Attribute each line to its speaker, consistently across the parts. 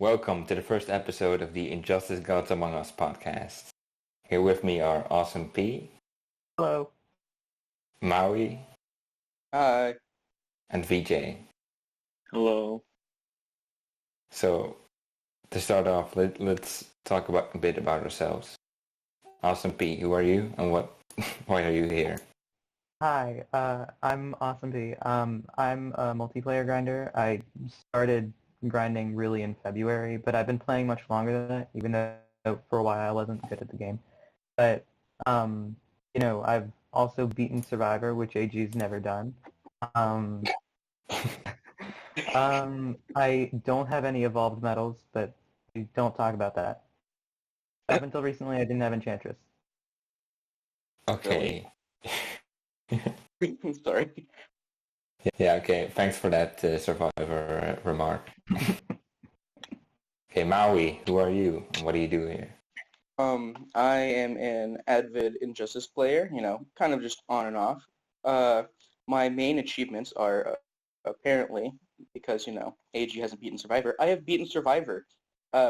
Speaker 1: Welcome to the first episode of the Injustice Gods Among Us podcast. Here with me are Awesome P,
Speaker 2: Hello.
Speaker 1: Maui,
Speaker 3: Hi.
Speaker 1: and VJ.
Speaker 4: Hello.
Speaker 1: So, to start off, let's talk a bit about ourselves. Awesome P, who are you and why are you here?
Speaker 2: Hi, I'm Awesome P. I'm a multiplayer grinder. I started grinding really in February, but I've been playing much longer than that, even though for a while I wasn't good at the game. But, I've also beaten Survivor, which AG's never done. I don't have any evolved medals, but we don't talk about that. Up until recently, I didn't have Enchantress.
Speaker 1: Okay.
Speaker 3: Sorry.
Speaker 1: Yeah, okay. Thanks for that Survivor remark. Okay, Maui, who are you and what do you do here?
Speaker 3: I am an avid Injustice player, kind of just on and off. My main achievements are apparently, because, AG hasn't beaten Survivor, I have beaten Survivor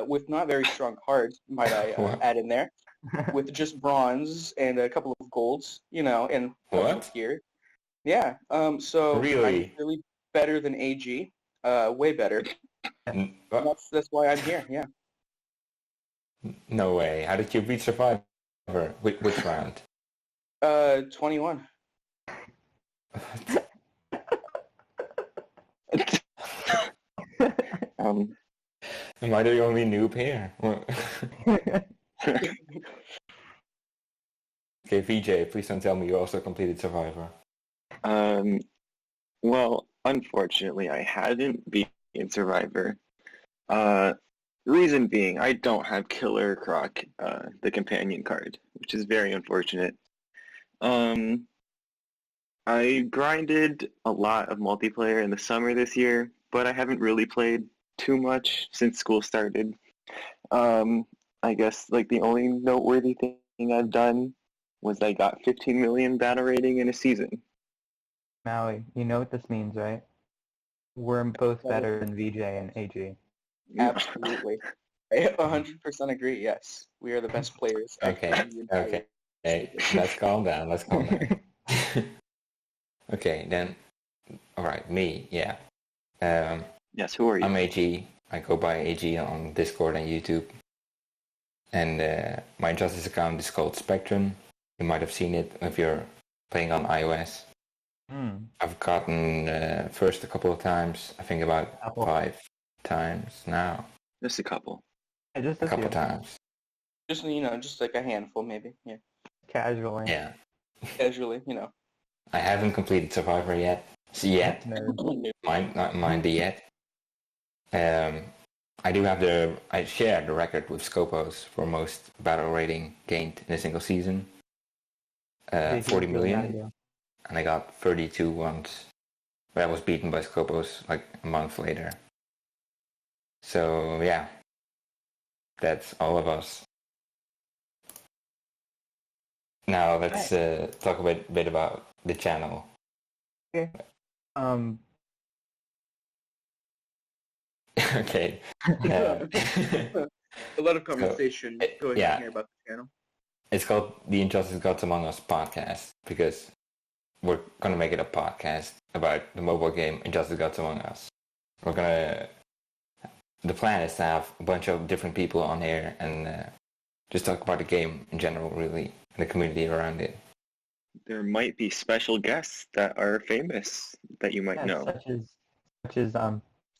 Speaker 3: with not very strong cards, might I add in there, with just bronze and a couple of golds, and
Speaker 1: What?
Speaker 3: gear. Yeah, so
Speaker 1: Really?
Speaker 3: I'm really better than AG, way better. That's why I'm here, yeah.
Speaker 1: No way. How did you beat Survivor? Which round?
Speaker 3: 21.
Speaker 1: Am I the only noob here? Okay, VJ, please don't tell me you also completed Survivor.
Speaker 4: Well, unfortunately, I hadn't beaten Survivor. Reason being, I don't have Killer Croc, the companion card, which is very unfortunate. I grinded a lot of multiplayer in the summer this year, but I haven't really played too much since school started. I guess the only noteworthy thing I've done was I got 15 million battle rating in a season.
Speaker 2: Maui, you know what this means, right? We're both better than VJ and AG.
Speaker 3: Absolutely. I 100% agree, yes. We are the best players.
Speaker 1: Okay. Hey, let's calm down. Okay, then, alright, me, yeah.
Speaker 4: Yes, who are you?
Speaker 1: I'm AG. I go by AG on Discord and YouTube. And my Injustice account is called Spectrum. You might have seen it if you're playing on iOS. I've gotten first a couple of times. I think about 5 times now.
Speaker 4: Just a couple.
Speaker 2: Yeah, just
Speaker 1: A couple times.
Speaker 3: Just, just like a handful, maybe, yeah.
Speaker 2: Casually.
Speaker 1: Yeah.
Speaker 3: Casually,
Speaker 1: I haven't completed Survivor yet. Mind the yet. I share the record with Scopos for most battle rating gained in a single season. 40 million. And I got 32 once. But I was beaten by Scopos like a month later. So yeah. That's all of us. Now let's talk a bit about the channel.
Speaker 2: Okay.
Speaker 1: Okay.
Speaker 3: A lot of conversation going on here about the channel.
Speaker 1: It's called the Injustice Gods Among Us podcast because we're going to make it a podcast about the mobile game Injustice Gods Among Us. The plan is to have a bunch of different people on here and just talk about the game in general, really, and the community around it.
Speaker 4: There might be special guests that are famous that you might know.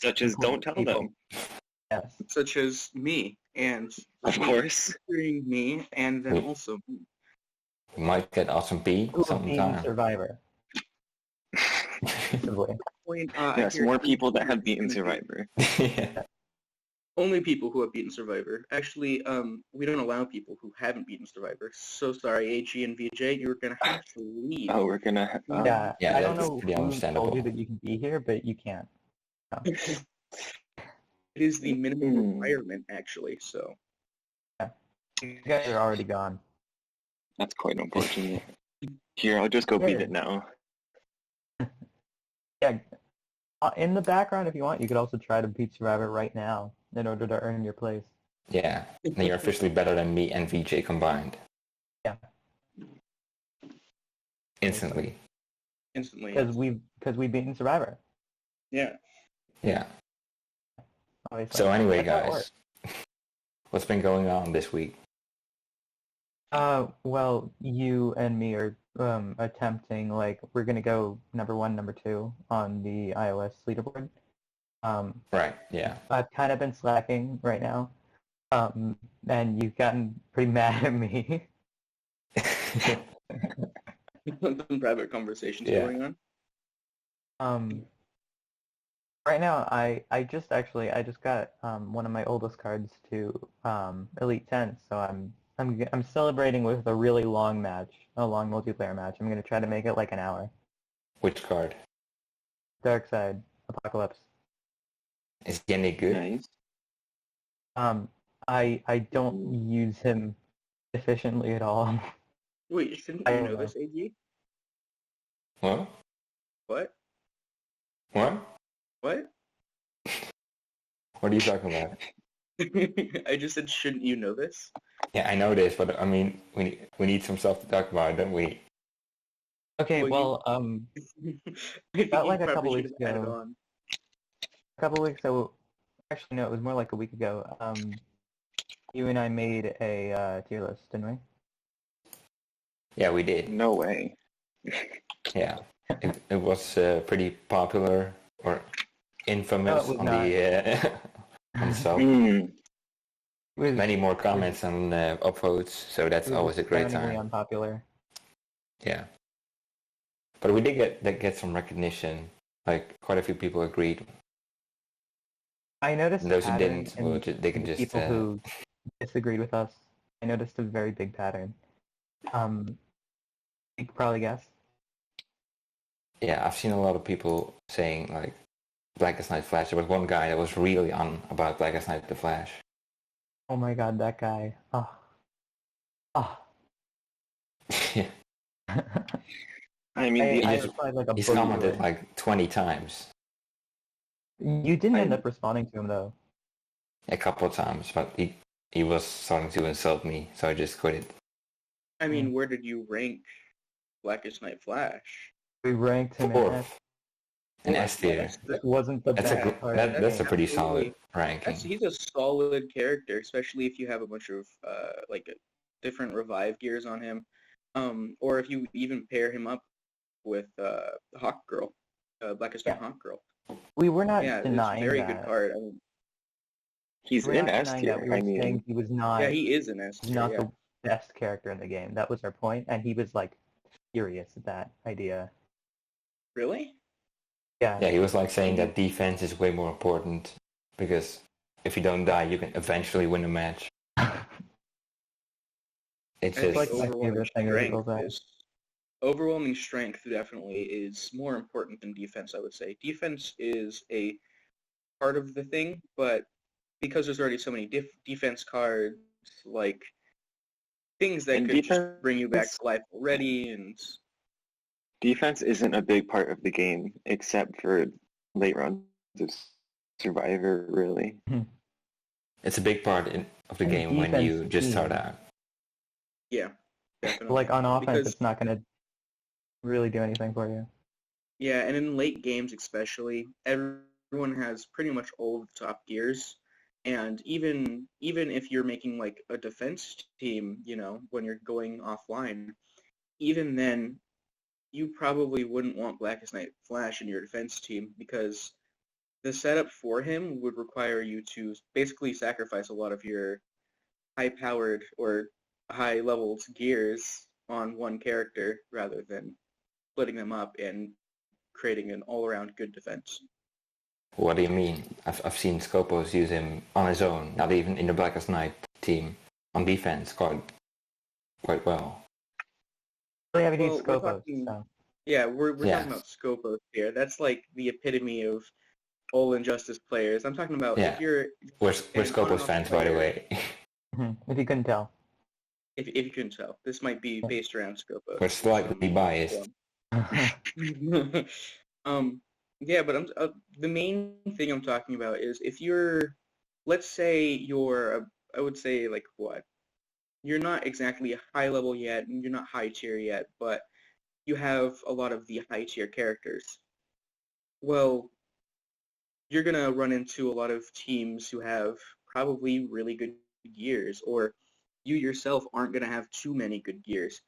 Speaker 2: Such as
Speaker 4: don't tell
Speaker 2: people.
Speaker 4: them.
Speaker 2: Yes.
Speaker 3: Such as me, and
Speaker 4: of course,
Speaker 3: me, and then also me.
Speaker 1: We might get Awesome P sometime.
Speaker 2: Survivor.
Speaker 4: Yes, more people that have beaten Survivor.
Speaker 1: Yeah.
Speaker 3: Only people who have beaten Survivor. Actually, we don't allow people who haven't beaten Survivor. So sorry, AG and VJ, you're going to have to leave.
Speaker 4: Oh, we're going to...
Speaker 2: Yeah, I don't know
Speaker 1: pretty
Speaker 2: who
Speaker 1: understandable.
Speaker 2: told you that you can be here, but you can't. No.
Speaker 3: It is the minimum requirement, actually, so...
Speaker 2: Yeah. You guys are already gone.
Speaker 4: That's quite unfortunate. Here, I'll just go beat it now.
Speaker 2: Yeah. In the background, if you want, you could also try to beat Survivor right now. in order to earn your place.
Speaker 1: Yeah, then you're officially better than me and VJ combined.
Speaker 2: Yeah.
Speaker 1: Instantly.
Speaker 3: Instantly.
Speaker 2: Because we've beaten Survivor.
Speaker 3: Yeah.
Speaker 1: Yeah.
Speaker 2: Obviously.
Speaker 1: So anyway,
Speaker 2: That's how it
Speaker 1: guys,
Speaker 2: works.
Speaker 1: what's been going on this week?
Speaker 2: Well, you and me are attempting, like, we're gonna go number 1, number 2 on the iOS leaderboard.
Speaker 1: Right, yeah.
Speaker 2: I've kind of been slacking right now, and you've gotten pretty mad at me.
Speaker 3: Some private conversations
Speaker 1: Yeah.
Speaker 3: going on.
Speaker 2: Right now, I just got one of my oldest cards to Elite 10, so I'm celebrating with a really long match, a long multiplayer match. I'm gonna try to make it like an hour.
Speaker 1: Which card?
Speaker 2: Dark Side Apocalypse.
Speaker 1: Is he any good?
Speaker 4: Nice.
Speaker 2: I don't use him efficiently at all.
Speaker 3: Wait, shouldn't
Speaker 2: I
Speaker 3: you
Speaker 2: don't
Speaker 3: know
Speaker 2: know.
Speaker 3: this, AG?
Speaker 1: What?
Speaker 3: What?
Speaker 1: What?
Speaker 3: What?
Speaker 1: What are you talking about?
Speaker 3: I just said, shouldn't you know this?
Speaker 1: Yeah, I know this, but I mean, we need some stuff to talk about, don't we?
Speaker 2: Okay,
Speaker 3: Well,
Speaker 2: well,
Speaker 3: I think
Speaker 2: about
Speaker 3: you
Speaker 2: like a
Speaker 3: probably
Speaker 2: couple
Speaker 3: should
Speaker 2: weeks
Speaker 3: have added
Speaker 2: ago.
Speaker 3: on.
Speaker 2: A couple weeks ago, actually no, it was more like a week ago. You and I made a tier list, didn't we?
Speaker 1: Yeah, we did.
Speaker 4: No way.
Speaker 1: Yeah, it was pretty popular or infamous
Speaker 2: was
Speaker 1: on
Speaker 2: not.
Speaker 1: the on the sub.
Speaker 4: Hmm.
Speaker 2: It was
Speaker 1: Many more comments and upvotes, so that's always a great
Speaker 2: astoundingly
Speaker 1: time.
Speaker 2: unpopular.
Speaker 1: Yeah, but we did get some recognition. Like quite a few people agreed.
Speaker 2: I noticed
Speaker 1: And those who
Speaker 2: pattern
Speaker 1: didn't,
Speaker 2: in
Speaker 1: well, they can
Speaker 2: the
Speaker 1: just.
Speaker 2: people who disagreed with us. I noticed a very big pattern. You could probably guess.
Speaker 1: Yeah, I've seen a lot of people saying like Blackest Night Flash. There was one guy that was really on about Blackest Night the Flash.
Speaker 2: Oh my god, that guy. Oh. Oh.
Speaker 1: Yeah,
Speaker 4: I mean,
Speaker 2: I
Speaker 1: just-
Speaker 2: replied like a
Speaker 1: he's
Speaker 2: boogie
Speaker 1: commented
Speaker 2: to it.
Speaker 1: like 20 times,
Speaker 2: You didn't end up responding to him though.
Speaker 1: a couple of times, but he was starting to insult me, so I just quit it.
Speaker 3: I mean, where did you rank Blackest Night Flash?
Speaker 2: We ranked him in
Speaker 1: Fourth,
Speaker 2: S.
Speaker 1: an S tier.
Speaker 2: That wasn't the
Speaker 1: That's
Speaker 2: best part.
Speaker 1: that's a pretty
Speaker 3: absolutely-
Speaker 1: solid ranking.
Speaker 3: He's a solid character, especially if you have a bunch of different revive gears on him, or if you even pair him up with Hawk Girl, Blackest Night Hawk Girl.
Speaker 2: We were not
Speaker 3: Yeah, it's a
Speaker 2: denying
Speaker 3: very
Speaker 2: that.
Speaker 3: good card. I mean,
Speaker 4: he's
Speaker 2: We're
Speaker 4: in
Speaker 2: not
Speaker 4: S
Speaker 2: denying
Speaker 4: tier.
Speaker 2: that. We were
Speaker 4: I mean,
Speaker 2: saying he was not.
Speaker 3: yeah, he is an S tier.
Speaker 2: not
Speaker 3: Yeah.
Speaker 2: the best character in the game. That was our point, and he was like furious at that idea.
Speaker 3: Really?
Speaker 2: Yeah.
Speaker 1: Yeah, he was like saying that defense is way more important because if you don't die, you can eventually win a match. It's
Speaker 3: I
Speaker 1: just
Speaker 2: like
Speaker 3: think
Speaker 2: my favorite thing is people say.
Speaker 3: overwhelming strength definitely is more important than defense, I would say. Defense is a part of the thing, but because there's already so many defense cards, like things that
Speaker 4: And
Speaker 3: could just
Speaker 4: defense-
Speaker 3: bring you back to life already, and
Speaker 4: defense isn't a big part of the game except for late runs of Survivor, really.
Speaker 1: it's a big part of the
Speaker 2: And
Speaker 1: game when you
Speaker 2: defense
Speaker 1: just
Speaker 2: too.
Speaker 1: start out.
Speaker 3: yeah, definitely.
Speaker 2: Like on offense,
Speaker 3: Because-
Speaker 2: it's not going to really do anything for you.
Speaker 3: Yeah, and in late games especially, everyone has pretty much all of the top gears. And even if you're making like a defense team, you know, when you're going offline, even then, you probably wouldn't want Blackest Night Flash in your defense team because the setup for him would require you to basically sacrifice a lot of your high-powered or high-leveled gears on one character rather than splitting them up and creating an all-around good defense.
Speaker 1: What do you mean? I've seen Scopos use him on his own, not even in the Blackest Night team, on defense quite well.
Speaker 2: We haven't
Speaker 3: Well,
Speaker 2: used
Speaker 3: we're
Speaker 2: Scopos,
Speaker 3: talking-
Speaker 2: so.
Speaker 3: Yeah, we're
Speaker 1: Yeah.
Speaker 3: talking about Scopos here. That's like the epitome of all Injustice players. I'm talking about
Speaker 1: Yeah.
Speaker 3: if you're
Speaker 1: We're
Speaker 3: And
Speaker 1: Scopos
Speaker 3: on-and-off
Speaker 1: fans, by the way.
Speaker 2: If you couldn't tell.
Speaker 3: if you couldn't tell. This might be based around Scopos.
Speaker 1: We're slightly biased.
Speaker 3: Yeah, but the main thing I'm talking about is if you're let's say you're, I would say like what? You're not exactly a high level yet, and you're not high tier yet, but you have a lot of the high tier characters. Well, you're gonna run into a lot of teams who have probably really good gears, or you yourself aren't gonna have too many good gears.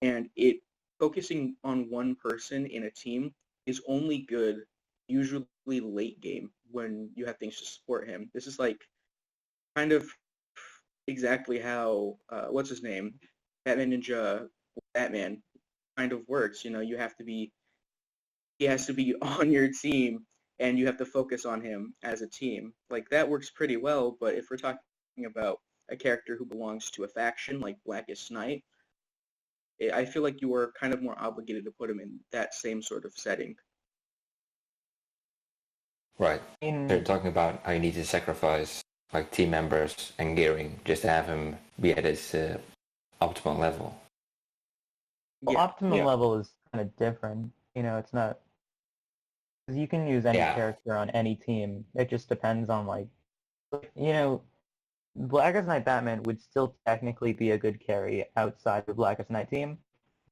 Speaker 3: And it focusing on one person in a team is only good usually late game when you have things to support him. This is like kind of exactly how what's his name, Batman Ninja Batman kind of works. You know, he has to be on your team and you have to focus on him as a team. Like that works pretty well, but if we're talking about a character who belongs to a faction like Blackest Night, I feel like you are kind of more obligated to put him in that same sort of setting.
Speaker 1: Right. They're talking about how you need to sacrifice like team members and gearing just to have him be at his optimal level.
Speaker 2: Well,
Speaker 3: Yeah.
Speaker 2: optimal level is kind of different. You know, it's not... Because you can use any character on any team. It just depends on, like... You know, Blackest Night Batman would still technically be a good carry outside the Blackest Night team.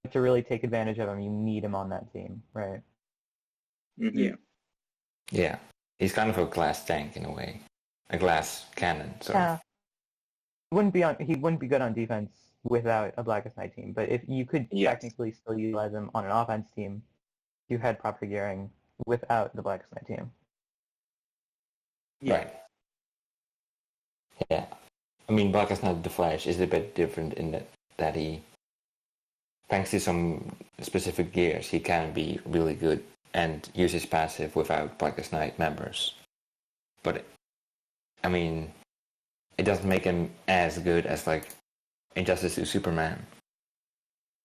Speaker 2: But to really take advantage of him, you need him on that team, right?
Speaker 3: Mm-hmm. Yeah.
Speaker 1: Yeah. He's kind of a glass tank in a way. A glass cannon, sort of.
Speaker 2: He wouldn't be good on defense without a Blackest Night team, but if you could technically still utilize him on an offense team, you had proper gearing without the Blackest Night team.
Speaker 1: Yeah. Right. Yeah. I mean, Blackest Night the Flash is a bit different in that he, thanks to some specific gears, he can be really good and use his passive without Blackest Night members. But, I mean, it doesn't make him as good as, like, Injustice to Superman.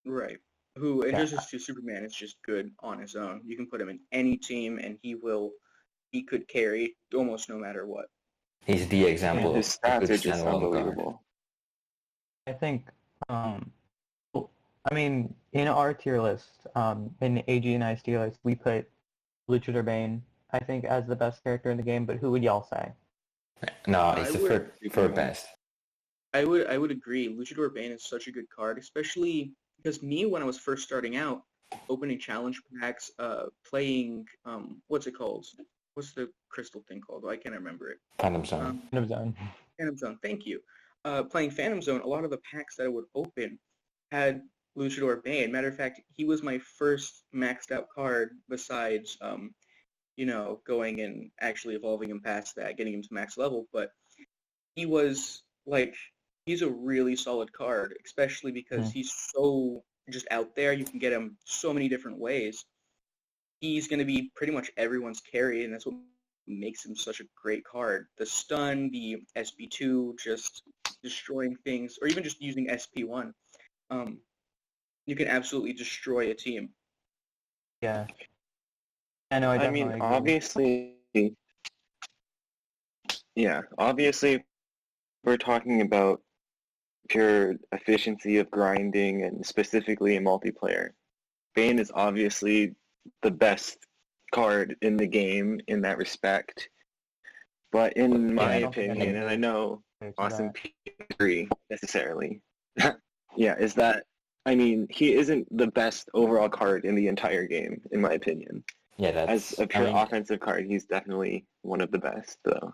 Speaker 3: Right. Who, Injustice to Superman is just good on his own. You can put him in any team and he could carry almost no matter what.
Speaker 1: He's the example.
Speaker 4: His stats are just unbelievable.
Speaker 2: I think, I mean, in our tier list, in AG and I's tier list, we put Luchador Bane, I think, as the best character in the game, but who would y'all say?
Speaker 1: No, he's the third best.
Speaker 3: I would agree. Luchador Bane is such a good card, especially because me, when I was first starting out, opening challenge packs, playing, what's it called? What's the crystal thing called? I can't remember it.
Speaker 1: Phantom Zone.
Speaker 2: Phantom
Speaker 3: Zone, thank you. Playing Phantom Zone, a lot of the packs that I would open had Luchador Bane. Matter of fact, he was my first maxed out card besides, you know, going and actually evolving him past that, getting him to max level. But he was, like, he's a really solid card, especially because he's so just out there. You can get him so many different ways. He's going to be pretty much everyone's carry, and that's what makes him such a great card. The stun, the SP2, just destroying things, or even just using SP1. You can absolutely destroy a team.
Speaker 2: Yeah. I know. I
Speaker 4: mean,
Speaker 2: agree.
Speaker 4: obviously, we're talking about pure efficiency of grinding and specifically in multiplayer. Bane is obviously the best card in the game in that respect. But in my opinion, and I know Austin P. agree necessarily, is that, I mean, he isn't the best overall card in the entire game, in my opinion.
Speaker 1: Yeah,
Speaker 4: as a pure offensive card, he's definitely one of the best, though.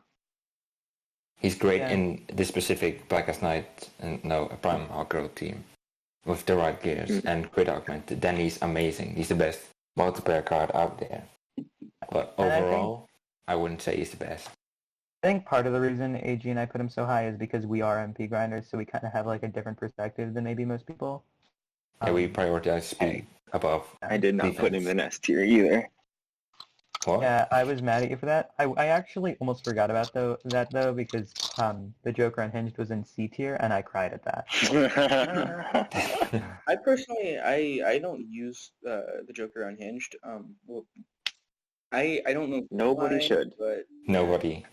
Speaker 1: He's great in this specific Blackest Night and Prime Hawkgirl team with the right gears and crit augment. Then he's amazing. He's the best multiplayer card out there. But overall, I wouldn't say he's the best.
Speaker 2: I think part of the reason AG and I put him so high is because we are MP grinders, so we kind of have like a different perspective than maybe most people.
Speaker 1: Yeah, we prioritize speed above.
Speaker 4: I did not
Speaker 1: defense.
Speaker 4: put him in S tier either.
Speaker 1: What?
Speaker 2: Yeah, I was mad at you for that. I actually almost forgot about that though because the Joker Unhinged was in C tier and I cried at that.
Speaker 3: I personally I don't use the Joker Unhinged. Well, I don't know.
Speaker 4: Nobody should.
Speaker 3: But
Speaker 1: Nobody.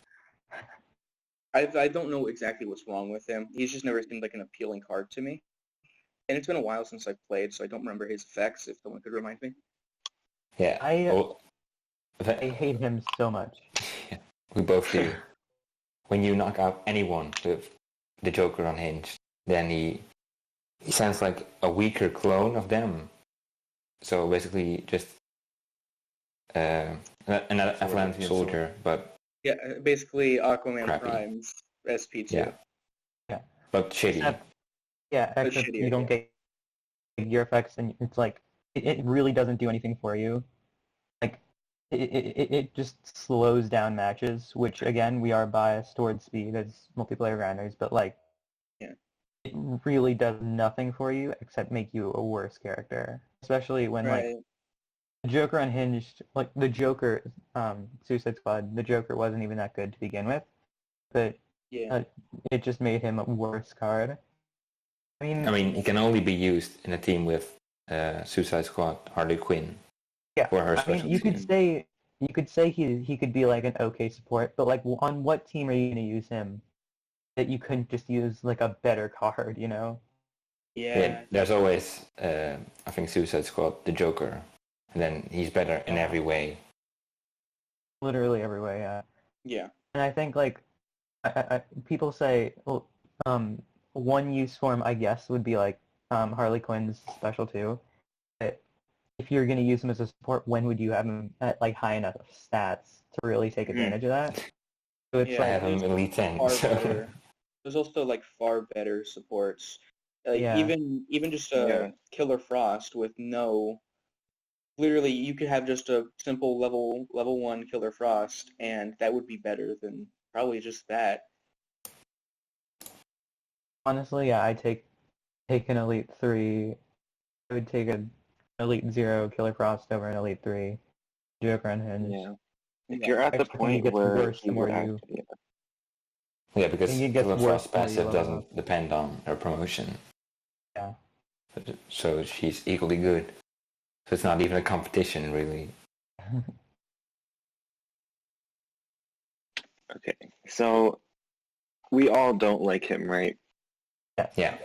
Speaker 3: I don't know exactly what's wrong with him. He's just never seemed like an appealing card to me. And it's been a while since I played, so I don't remember his effects. If someone could remind me.
Speaker 1: Yeah.
Speaker 2: I hate him so much.
Speaker 1: Yeah, we both do. when you knock out anyone with the Joker unhinged, then he sounds like a weaker clone of them. So basically just an Atlantean soldier, but
Speaker 3: yeah, basically Aquaman
Speaker 1: crappy.
Speaker 3: Prime's SP2.
Speaker 1: Yeah, but shitty.
Speaker 2: Except you don't get gear effects, and it's like it really doesn't do anything for you. Like it just slows down matches, which again we are biased towards speed as multiplayer grinders, but like it really does nothing for you except make you a worse character, especially when like the Joker unhinged, like the Joker, Suicide Squad, the Joker wasn't even that good to begin with, but it just made him a worse card. I mean,
Speaker 1: he can only be used in a team with Suicide Squad, Harley Quinn.
Speaker 2: Yeah,
Speaker 1: for her special
Speaker 2: you could say he could be like an okay support, but like on what team are you going to use him that you couldn't just use like a better card, you know?
Speaker 3: Yeah.
Speaker 1: There's always, I think, Suicide Squad, the Joker, and then he's better in every way.
Speaker 2: Literally every way, yeah.
Speaker 3: Yeah.
Speaker 2: And I think like people say, well, one use for him, I guess, would be like Harley Quinn's special too. If you're going to use him as a support, when would you have him at like high enough stats to really take advantage of that? So it's
Speaker 1: I have him elite 10. So.
Speaker 3: There's also like far better supports. Like even just a Killer Frost with no. Literally, you could have just a simple level 1 Killer Frost, and that would be better than probably just that.
Speaker 2: Honestly, yeah, I'd take an Elite 3. I would take an Elite 0 Killer Frost over an Elite 3 Joker unhinged.
Speaker 4: Yeah. If you're at the point where he would actually...
Speaker 1: Yeah, because Killer Frost passive doesn't depend on her promotion.
Speaker 2: Yeah.
Speaker 1: So she's equally good. So it's not even a competition, really.
Speaker 4: Okay, so we all don't like him, right?
Speaker 1: Yeah,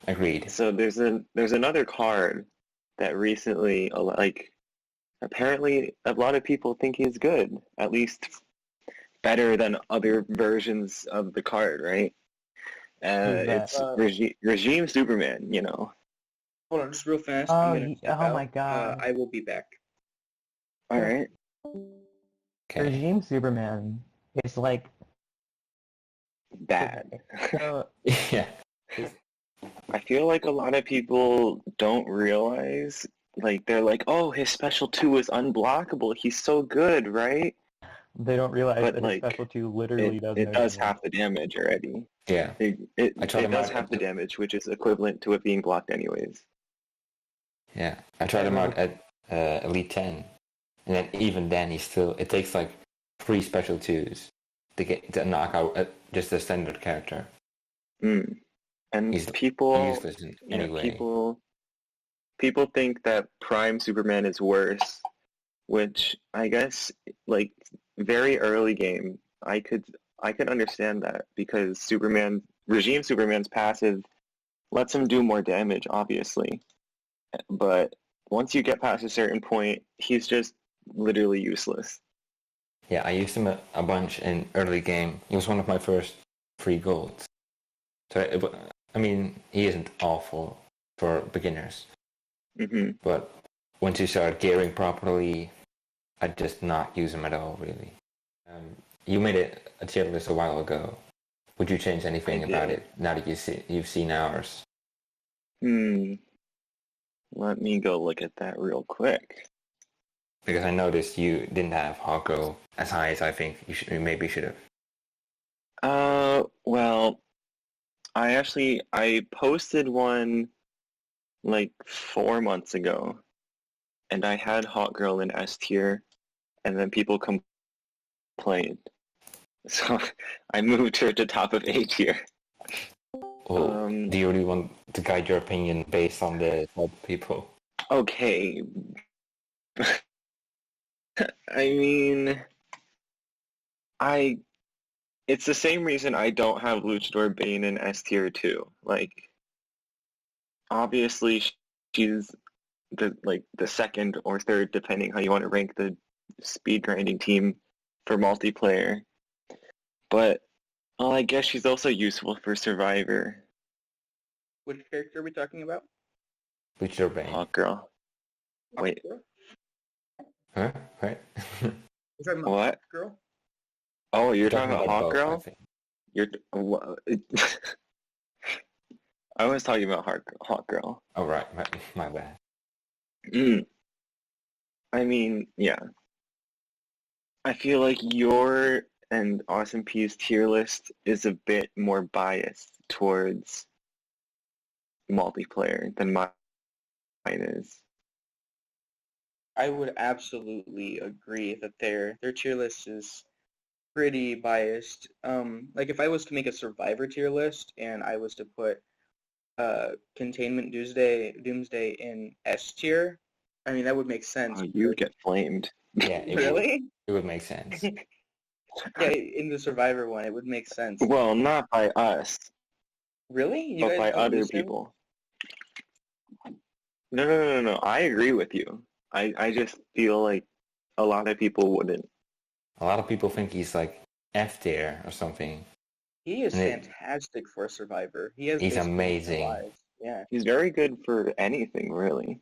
Speaker 1: agreed.
Speaker 4: So there's another card that recently, like, apparently a lot of people think he's good, at least better than other versions of the card, right? It's Regime Superman, you know.
Speaker 3: Hold on, just real fast.
Speaker 2: Oh my god.
Speaker 3: I will be back.
Speaker 4: All right.
Speaker 1: Okay.
Speaker 2: Regime Superman is like
Speaker 4: bad.
Speaker 1: Yeah.
Speaker 4: I feel like a lot of people don't realize, like, they're like, oh, his special 2 is unblockable. He's so good, right?
Speaker 2: They don't realize that his special 2 literally
Speaker 4: does half the damage already.
Speaker 1: Yeah.
Speaker 4: It does half the damage, which is equivalent to it being blocked anyways.
Speaker 1: Yeah. I tried him out at Elite 10. And then even then, it takes like 3 special 2s to knock out just a standard character.
Speaker 4: Mm. And
Speaker 1: he's
Speaker 4: people,
Speaker 1: useless in any way.
Speaker 4: People think that Prime Superman is worse, which I guess, like, very early game, I could understand that, because Regime Superman's passive lets him do more damage, obviously. But once you get past a certain point, he's just literally useless.
Speaker 1: Yeah, I used him a bunch in early game. He was one of my first 3 golds. So, I mean, he isn't awful for beginners.
Speaker 4: Mm-hmm.
Speaker 1: But once you start gearing properly, I'd just not use him at all, really. You made it a tier list a while ago. Would you change anything about it now that you've seen ours?
Speaker 4: Let me go look at that real quick.
Speaker 1: Because I noticed you didn't have Hawko as high as I think you maybe should have.
Speaker 4: Well, I posted one like 4 months ago, and I had Hot Girl in S tier, and then people complained. So I moved her to top of A tier.
Speaker 1: Oh, do you really want to guide your opinion based on the top people?
Speaker 4: Okay. I mean, it's the same reason I don't have Luchador Bane in S tier 2. Like, obviously she's the second or third, depending how you want to rank the speed grinding team for multiplayer. But Well, I guess she's also useful for Survivor.
Speaker 3: Which character are we talking about?
Speaker 1: Bleacher Bane.
Speaker 4: Hawk Girl. Wait.
Speaker 1: Huh? Right?
Speaker 3: We're talking about
Speaker 4: What?
Speaker 3: Girl?
Speaker 4: Oh, you're talking about Hawk
Speaker 1: both, I
Speaker 4: Girl?
Speaker 1: think.
Speaker 4: I was talking about Hawk Girl.
Speaker 1: Oh, right. My bad.
Speaker 4: I mean, yeah. I feel like your and Awesome P's tier list is a bit more biased towards multiplayer than mine is.
Speaker 3: I would absolutely agree that their tier list is pretty biased. Like if I was to make a Survivor tier list and I was to put Containment Doomsday in S tier, I mean that would make sense.
Speaker 4: Oh, you would get flamed.
Speaker 1: Yeah,
Speaker 3: Really?
Speaker 1: It would make sense.
Speaker 3: Yeah, in the Survivor one, it would make sense.
Speaker 4: Well, not by us,
Speaker 3: Really? You
Speaker 4: but
Speaker 3: guys
Speaker 4: by
Speaker 3: don't
Speaker 4: other
Speaker 3: use him?
Speaker 4: people. No. I agree with you. I just feel like a lot of people wouldn't.
Speaker 1: A lot of people think he's like F tier or something.
Speaker 3: He is
Speaker 1: And
Speaker 3: fantastic for a Survivor. He has
Speaker 1: He's
Speaker 3: basically
Speaker 1: amazing.
Speaker 3: lives. Yeah.
Speaker 4: He's very good for anything, really.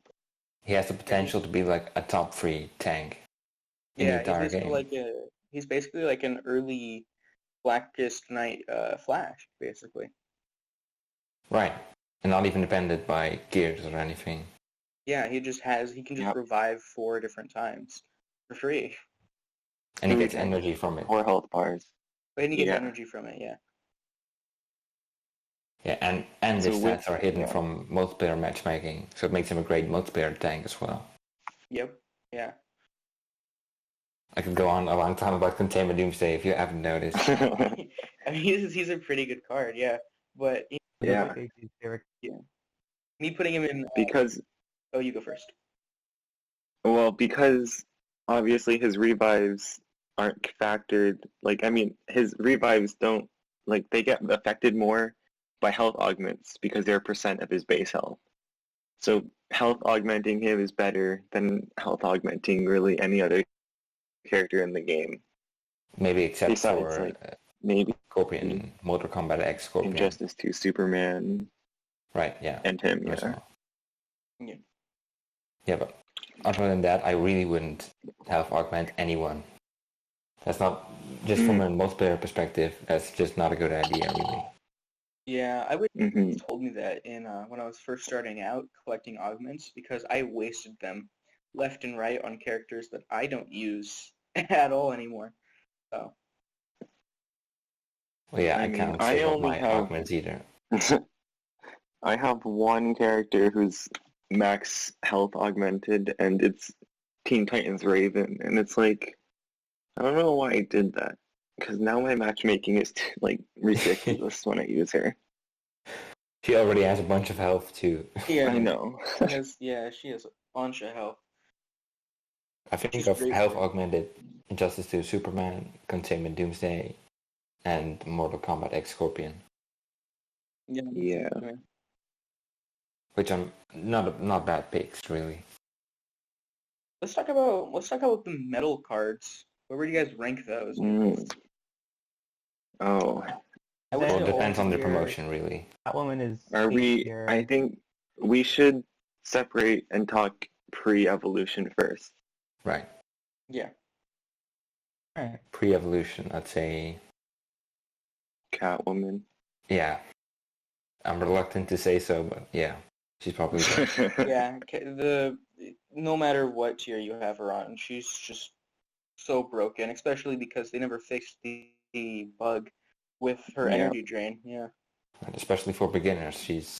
Speaker 1: He has the potential to be like a top 3 tank in the
Speaker 3: Yeah,
Speaker 1: entire game.
Speaker 3: he's basically like an early Blackest Night Flash, basically.
Speaker 1: Right. And not even dependent by gears or anything.
Speaker 3: Yeah, he can just revive 4 different times for free.
Speaker 1: And he gets energy from it.
Speaker 4: Or health bars.
Speaker 3: But he gets energy from it, yeah.
Speaker 1: Yeah, and
Speaker 4: So
Speaker 1: his stats are hidden from multiplayer matchmaking, so it makes him a great multiplayer tank as well.
Speaker 3: Yep, yeah.
Speaker 1: I could go on a long time about Containment Doomsday if you haven't noticed.
Speaker 3: I mean, he's a pretty good card, yeah. But
Speaker 4: Yeah.
Speaker 3: me putting him in
Speaker 4: Because
Speaker 3: oh, you go first.
Speaker 4: Well, because obviously his revives aren't factored. Like, I mean, his revives don't, like, they get affected more by health augments because they're a percent of his base health. So health augmenting him is better than health augmenting really any other character in the game.
Speaker 1: Maybe except
Speaker 4: Besides,
Speaker 1: for
Speaker 4: like, maybe
Speaker 1: Scorpion, Mortal Kombat X Scorpion.
Speaker 4: Injustice 2 Superman.
Speaker 1: Right, yeah.
Speaker 4: And him, yeah.
Speaker 1: Well.
Speaker 3: Yeah.
Speaker 1: Yeah, but other than that, I really wouldn't health augment anyone. That's not, just from a multiplayer perspective, that's just not a good idea, really.
Speaker 3: Yeah, I wish you told me that in when I was first starting out collecting augments, because I wasted them left and right on characters that I don't use at all anymore. So.
Speaker 1: Well, yeah, I can't save up my augments either.
Speaker 4: I have one character who's max health augmented, and it's Teen Titans Raven, and it's like, I don't know why I did that, because now my matchmaking is like ridiculous when I use her.
Speaker 1: She already has a bunch of health too.
Speaker 3: Yeah,
Speaker 4: I know.
Speaker 3: she has a bunch of health.
Speaker 1: I think I've health augmented Injustice 2 Superman, Containment Doomsday, and Mortal Kombat X Scorpion.
Speaker 4: Yeah.
Speaker 1: Which I'm not bad picks, really.
Speaker 3: Let's talk about the metal cards. Where would you guys rank those?
Speaker 4: Oh.
Speaker 1: Well, it depends on the promotion, really.
Speaker 2: Catwoman is.
Speaker 4: I think we should separate and talk pre-evolution first.
Speaker 1: Right.
Speaker 3: Yeah.
Speaker 2: Alright.
Speaker 1: Pre-evolution, I'd say.
Speaker 4: Catwoman.
Speaker 1: Yeah. I'm reluctant to say so, but yeah, she's probably there.
Speaker 3: Yeah, no matter what tier you have her on, she's just so broken, especially because they never fixed the bug with her energy drain. Yeah.
Speaker 1: And especially for beginners, she's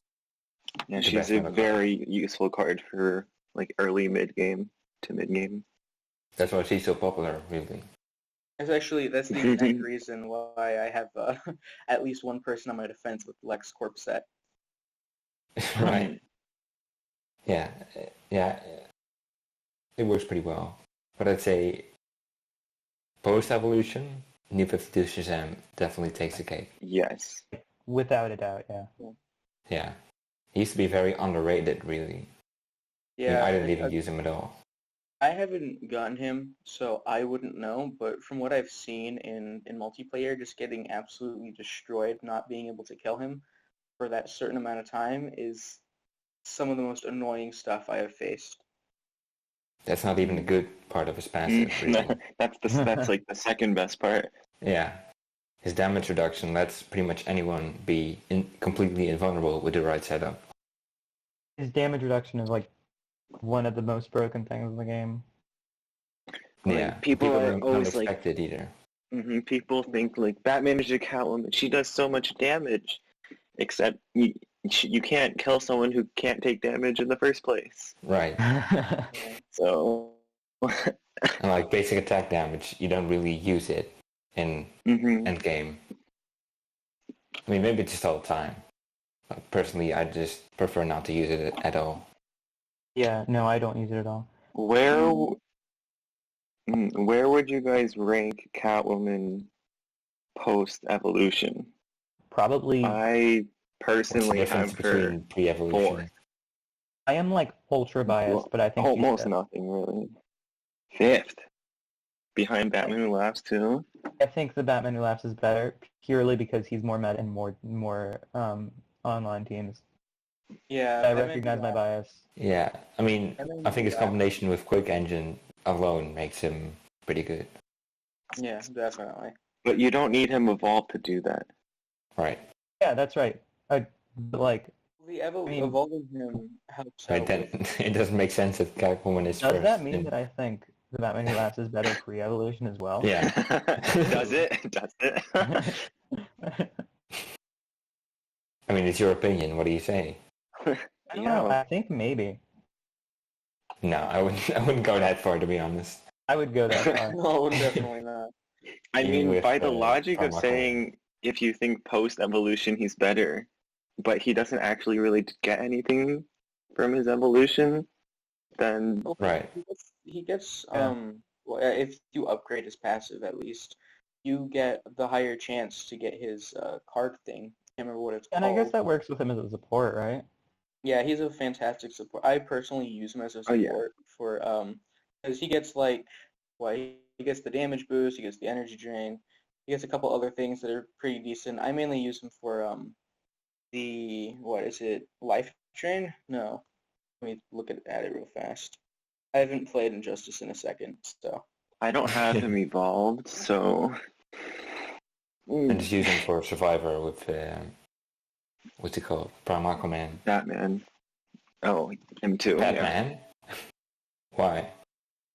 Speaker 4: a very useful card for like early mid-game to mid-game.
Speaker 1: That's why she's so popular, really.
Speaker 3: That's the exact reason why I have at least one person on my defense with LexCorp set.
Speaker 1: Right. Yeah. It works pretty well. But I'd say post-evolution, New 52 Shazam definitely takes the cake.
Speaker 4: Yes.
Speaker 2: Without a doubt, yeah.
Speaker 1: Yeah. He used to be very underrated, really.
Speaker 3: Yeah.
Speaker 1: I didn't even use him at all.
Speaker 3: I haven't gotten him, so I wouldn't know, but from what I've seen in multiplayer, just getting absolutely destroyed, not being able to kill him for that certain amount of time is some of the most annoying stuff I have faced.
Speaker 1: That's not even a good part of his passive, really.
Speaker 4: That's like the second best part.
Speaker 1: Yeah. His damage reduction lets pretty much anyone be completely invulnerable with the right setup.
Speaker 2: His damage reduction is like one of the most broken things in the game.
Speaker 4: Like,
Speaker 1: Yeah.
Speaker 4: people are
Speaker 1: don't
Speaker 4: always like,
Speaker 1: expect it either.
Speaker 4: people think like Batman is a Catwoman. She does so much damage, except you can't kill someone who can't take damage in the first place.
Speaker 1: Right.
Speaker 4: So,
Speaker 1: And like basic attack damage, you don't really use it in endgame. I mean, maybe just all the time. Personally, I just prefer not to use it at all.
Speaker 2: Yeah, no, I don't use it at all.
Speaker 4: where would you guys rank Catwoman post evolution?
Speaker 2: Probably,
Speaker 4: I
Speaker 1: What's the
Speaker 4: personally
Speaker 1: difference
Speaker 4: have her
Speaker 1: between pre-evolution?
Speaker 4: fourth.
Speaker 2: I am like ultra biased, but I think she's
Speaker 4: Almost
Speaker 2: fifth.
Speaker 4: nothing really. Fifth, behind Batman Who Laughs too.
Speaker 2: I think the Batman Who Laughs is better purely because he's more meta and more online teams.
Speaker 3: Yeah,
Speaker 2: I recognize my bias.
Speaker 1: Yeah, I mean,
Speaker 3: Batman
Speaker 1: I think his
Speaker 3: Who Laughs.
Speaker 1: combination with Quick Engine alone makes him pretty good.
Speaker 3: Yeah, definitely.
Speaker 4: But you don't need him evolved to do that.
Speaker 1: Right.
Speaker 2: Yeah, that's right. Like,
Speaker 3: The
Speaker 2: I mean-
Speaker 3: evolving him helps
Speaker 1: Right,
Speaker 3: out
Speaker 1: then
Speaker 3: with...
Speaker 1: it doesn't make sense that Catwoman is
Speaker 2: does
Speaker 1: first.
Speaker 2: that mean that I think the Batman Who Laughs is better pre-evolution as well?
Speaker 1: Yeah.
Speaker 4: Does it? Does it?
Speaker 1: I mean, it's your opinion. What do you say?
Speaker 2: I don't know. I think maybe.
Speaker 1: No, I wouldn't go that far, to be honest.
Speaker 2: I would go that far.
Speaker 3: No, definitely not.
Speaker 4: I
Speaker 1: Even
Speaker 4: mean,
Speaker 1: with,
Speaker 4: by the logic of
Speaker 1: Carmichael.
Speaker 4: saying if you think post-evolution he's better, but he doesn't actually really get anything from his evolution, then
Speaker 1: Right.
Speaker 3: He gets
Speaker 2: Yeah.
Speaker 3: well, if you upgrade his passive at least, you get the higher chance to get his card thing. Can't remember what it's
Speaker 2: And
Speaker 3: called.
Speaker 2: I guess that works with him as a support, right?
Speaker 3: Yeah, he's a fantastic support. I personally use him as a
Speaker 4: Oh, yeah.
Speaker 3: support for because he gets like he gets the damage boost, he gets the energy drain, he gets a couple other things that are pretty decent. I mainly use him for the what is it, life drain? No. Let me look at it real fast. I haven't played Injustice in a second, so
Speaker 4: I don't have him evolved, so...
Speaker 1: And just use him for Survivor with, what's it called? Prime Aquaman.
Speaker 4: Batman. Oh, him too. Yeah.
Speaker 1: Batman? Why?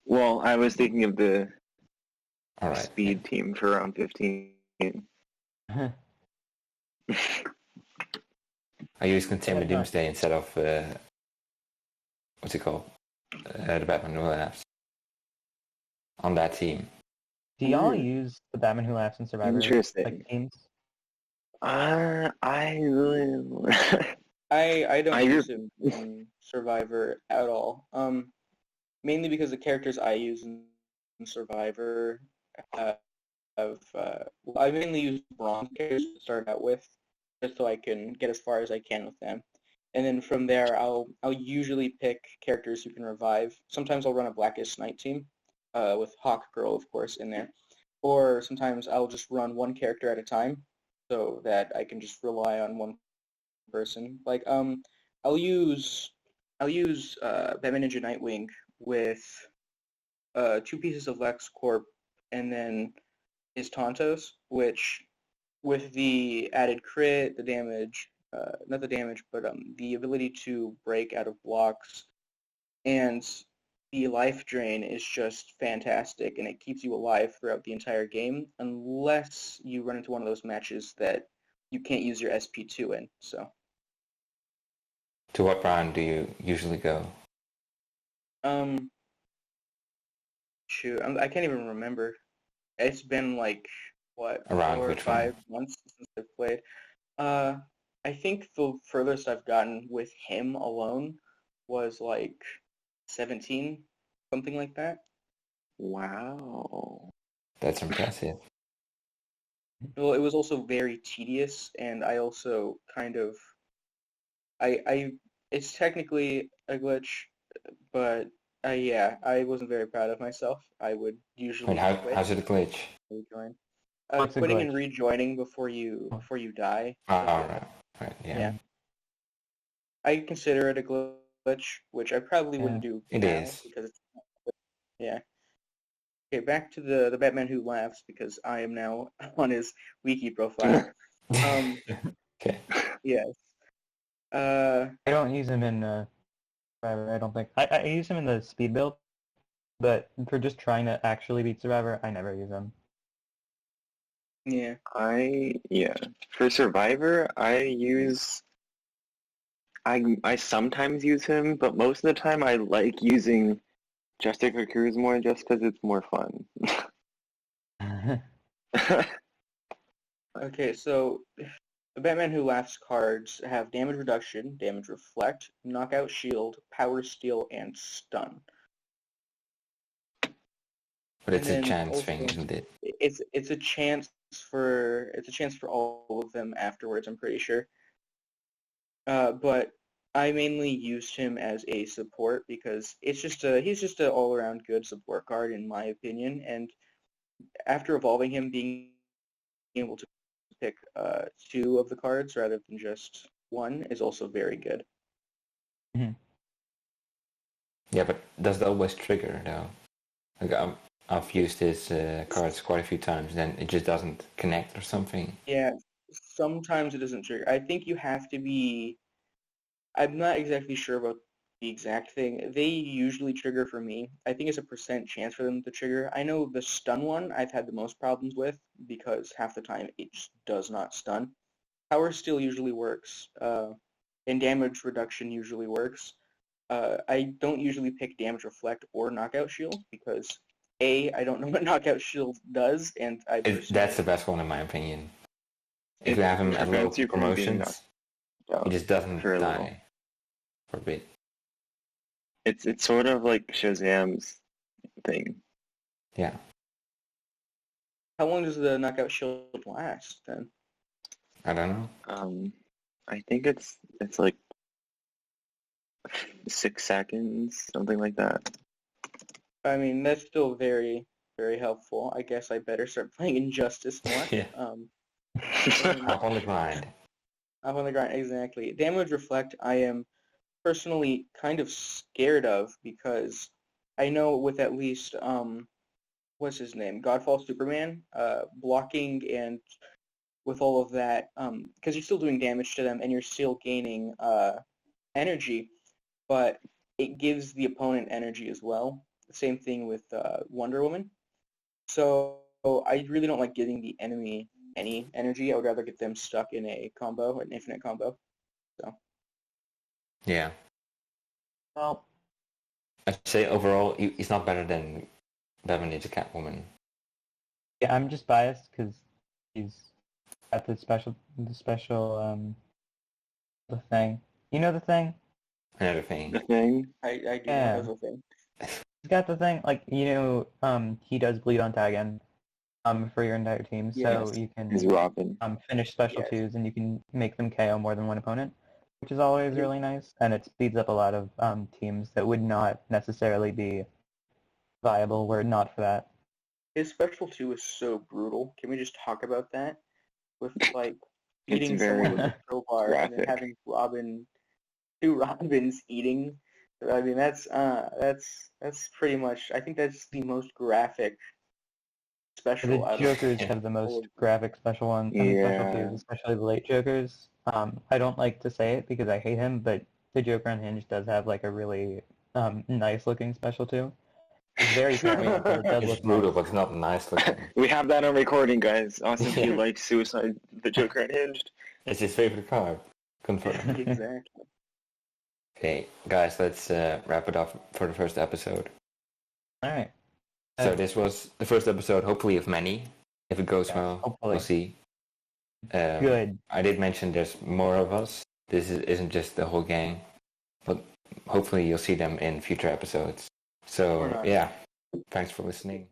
Speaker 4: Well, I was thinking of the
Speaker 1: Alright.
Speaker 4: speed team for round 15.
Speaker 1: I use Containment Doomsday instead of, what's it called? The Batman Who Laughs. On that team.
Speaker 2: Do y'all use the Batman Who Laughs in Survivor
Speaker 4: Interesting.
Speaker 2: like teams?
Speaker 4: I
Speaker 3: I don't use him in Survivor at all. Mainly because the characters I use in Survivor have I mainly use bronze characters to start out with, just so I can get as far as I can with them. And then from there, I'll usually pick characters who can revive. Sometimes I'll run a Blackest Night team, with Hawk Girl, of course, in there. Or sometimes I'll just run one character at a time, so that I can just rely on one person. Like I'll use Batman Ninja Nightwing with 2 pieces of LexCorp and then his Tontos, which with the added crit, the damage, not the damage, but the ability to break out of blocks, and the life drain is just fantastic, and it keeps you alive throughout the entire game, unless you run into one of those matches that you can't use your SP2 in. So.
Speaker 1: To what round do you usually go?
Speaker 3: Shoot, I can't even remember. It's been like what,
Speaker 1: Around
Speaker 3: 4 or
Speaker 1: which
Speaker 3: 5
Speaker 1: one?
Speaker 3: months since I've played. I think the furthest I've gotten with him alone was like 17, something like that.
Speaker 4: Wow.
Speaker 1: That's impressive.
Speaker 3: Well, it was also very tedious, and I also kind of, it's technically a glitch, but Yeah, I wasn't very proud of myself. I would usually
Speaker 1: Wait,
Speaker 3: quit
Speaker 1: how's it a glitch?
Speaker 3: and rejoin.
Speaker 2: What's a
Speaker 3: Quitting and
Speaker 2: glitch?
Speaker 3: rejoining before you die.
Speaker 1: Oh,
Speaker 3: Like,
Speaker 1: right, yeah.
Speaker 3: yeah, I consider it a glitch, which I probably wouldn't do
Speaker 1: It
Speaker 3: now
Speaker 1: is.
Speaker 3: because it's yeah. Okay, back to the Batman Who Laughs because I am now on his wiki profile.
Speaker 1: Okay.
Speaker 3: Yes.
Speaker 2: I don't use him in Survivor, I don't think. I use him in the speed build, but for just trying to actually beat Survivor, I never use him.
Speaker 3: Yeah.
Speaker 4: For Survivor, I sometimes use him, but most of the time I like using Jessica Cruz more just because it's more fun.
Speaker 3: Okay, so the Batman Who Laughs cards have damage reduction, damage reflect, knockout shield, power steal, and stun.
Speaker 1: But it's a
Speaker 3: And then
Speaker 1: chance
Speaker 3: also,
Speaker 1: thing, isn't it?
Speaker 3: it's a chance for all of them afterwards. I'm pretty sure. But I mainly used him as a support because he's just an all-around good support card in my opinion. And after evolving him, being able to pick two of the cards rather than just one is also very good.
Speaker 1: Yeah, but does it always trigger though? Like I've used his cards quite a few times, then it just doesn't connect or something.
Speaker 3: Yeah, sometimes it doesn't trigger. I think you have to be. I'm not exactly sure about the exact thing. They usually trigger for me. I think it's a percent chance for them to trigger. I know the stun one I've had the most problems with because half the time it just does not stun. Power steal usually works, and damage reduction usually works. I don't usually pick damage reflect or knockout shield because I don't know what knockout shield does, and I
Speaker 1: That's the best one in my opinion. If
Speaker 4: It
Speaker 1: you have him at low
Speaker 4: prevents you from being
Speaker 1: promotions,
Speaker 4: knocked
Speaker 1: he just
Speaker 4: out
Speaker 1: doesn't
Speaker 4: for a little.
Speaker 1: die for a bit.
Speaker 4: It's sort of like Shazam's thing.
Speaker 1: Yeah.
Speaker 3: How long does the knockout shield last then?
Speaker 1: I don't know.
Speaker 4: I think it's like 6 seconds, something like that.
Speaker 3: I mean, that's still very, very helpful. I guess I better start playing Injustice more.
Speaker 1: Yeah. Hop on the grind.
Speaker 3: Up on the grind, exactly. Damage Reflect, I am personally kind of scared of because I know with at least, what's his name? Godfall Superman, blocking and with all of that, because you're still doing damage to them and you're still gaining energy, but it gives the opponent energy as well. Same thing with Wonder Woman. So I really don't like giving the enemy any energy. I would rather get them stuck in a combo, an infinite combo. So
Speaker 1: Yeah.
Speaker 2: Well,
Speaker 1: I'd say overall, he's not better than Batman Ninja Catwoman.
Speaker 2: yeah, I'm just biased because he's got the thing. You know the thing?
Speaker 1: Another thing.
Speaker 4: The thing.
Speaker 3: I do
Speaker 2: Yeah.
Speaker 3: know that's a thing.
Speaker 2: He's got the thing, like, he does bleed on tag end for your entire team, so
Speaker 3: Yes.
Speaker 2: you can
Speaker 4: Is Robin.
Speaker 2: finish special
Speaker 3: Yes.
Speaker 2: twos and you can make them KO more than one opponent, which is always
Speaker 3: Yeah.
Speaker 2: really nice, and it speeds up a lot of teams that would not necessarily be viable were it not for that.
Speaker 3: His special 2 is so brutal. Can we just talk about that? With like
Speaker 4: It's
Speaker 3: eating
Speaker 4: very
Speaker 3: someone with a crowbar and then
Speaker 4: graphic.
Speaker 3: having two Robins eating. I mean that's pretty much. I think that's the most graphic special
Speaker 2: The
Speaker 3: out
Speaker 2: Jokers
Speaker 3: of
Speaker 2: have the
Speaker 3: all
Speaker 2: most
Speaker 3: of
Speaker 2: graphic special one. I mean, special
Speaker 4: Yeah.
Speaker 2: twos, especially the late Jokers. I don't like to say it because I hate him, but the Joker Unhinged does have like a really nice looking special two. It's very paranoid, but it does
Speaker 1: It's
Speaker 2: look
Speaker 1: brutal,
Speaker 2: nice.
Speaker 1: but it's not nice looking.
Speaker 4: We have that on recording, guys. Austin P
Speaker 1: Yeah.
Speaker 4: likes Suicide the Joker Unhinged.
Speaker 1: It's his favorite card. Confirmed.
Speaker 3: exactly.
Speaker 1: Okay, guys, let's wrap it up for the first episode.
Speaker 2: All right.
Speaker 1: So this was the first episode, hopefully of many. If it goes well,
Speaker 2: hopefully.
Speaker 1: we'll see.
Speaker 2: Good.
Speaker 1: I did mention there's more of us. This isn't just the whole gang, but hopefully you'll see them in future episodes. So yeah, thanks for listening.